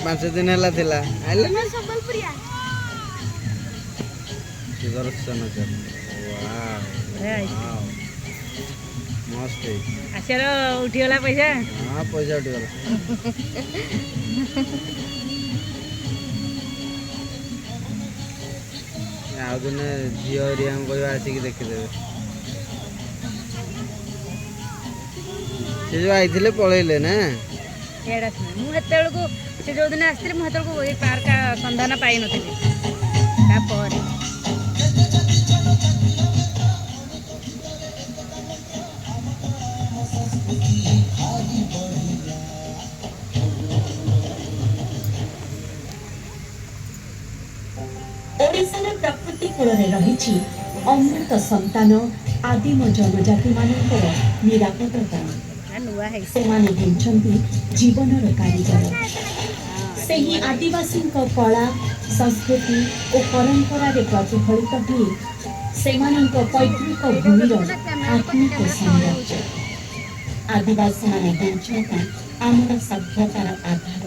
5 दिन है थिला आइले ना संबलपुरिया दर्शन कर वाओ मस्त है आशर उठीगला पैसा हाँ पैसा उठीगला आउ दिने झील हरिया कह आसिक देखीदेवे से जो आई पलैले ना इे मुझे से जो दिन आसती मुझे ये पार्क संधान पाई नी ओडिशार प्रकृति कूल रही अमृत संतान आदिम जनजाति मानकर निरापदता जीवनर कारीगर से ही आदिवासी कला संस्कृति और परंपरा प्रतिफलित हुए से पैतृक भूमिर आत्मिक सौंदर्य आदिवासी माने आम सभ्यतार आधार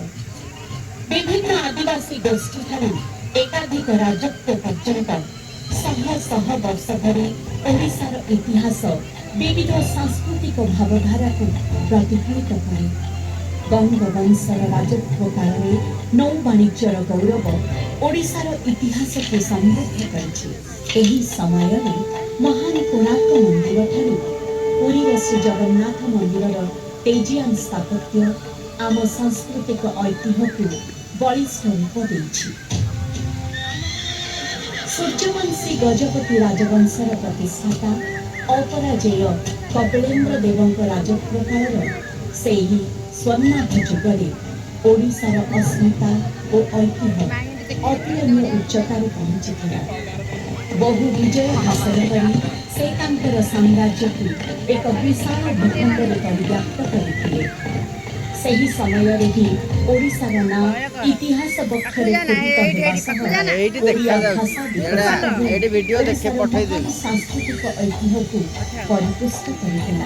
विभिन्न आदिवासी गोष्ठी ठारू एकाधिक राजत्व पर्यंत शह शह वर्ष धरी ओडिशार इतिहास विविध सांस्कृतिक भावधारा को प्रतिफलित करे गंगवंशर राजत्व काल में नौ वाणिज्यर गौरव ओडिशार इतिहास को समृद्ध करिछि। समय महान कोणार्क मंदिर ठारू पुरीर श्री जगन्नाथ मंदिर तेजियान स्थापत्य आम सांस्कृतिक ऐतिह्य को बलिष्ठ रूप देछि। सूर्यवंशी गजपति राजवंशर प्रतिष्ठाता अपराजेय कपिलेन्द्र देवଙ୍କ राजत्व कालर से ही स्वर्णाब्ध जुगरे ओडिशार अस्मिता और ऐतिह्य अतुलनीय उच्चतार पहुंचीथिला। बहु विजय हासिल करी से तांकर साम्राज्य को एक विशाल भूखंडरे परिव्याप्त करथिले। सही समय रे ही ओडिशार नाम इतिहास बक्षरे वीडियो देखे पठाई दे सांस्कृतिक ऐतिह्य को परिपुष्ट करिथिला।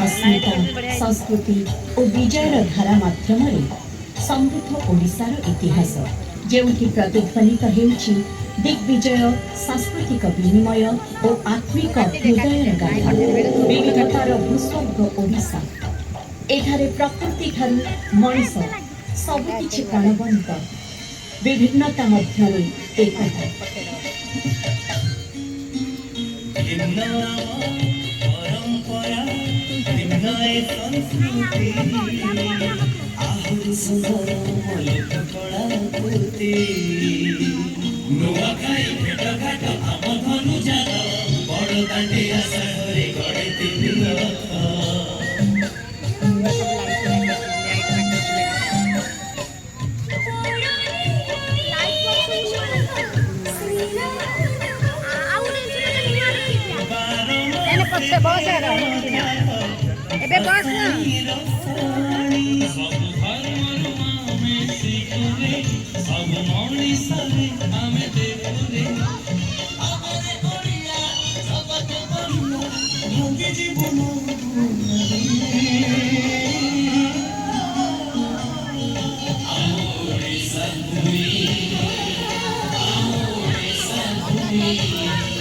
अस्मिता संस्कृति और विजयर धारा माध्यम समृद्ध ओडिशार इतिहास जेउठी प्रतिध्वनित हेउछि दिग्विजय सांस्कृतिक विनिमय और आत्मिक हृदयर गाथा विविधतार भूस्वर्ग ओडिशा। एठारे प्रकृति ठारू मनीष सबकिछि प्राणवंत विभिन्नता मध्यरु एकता।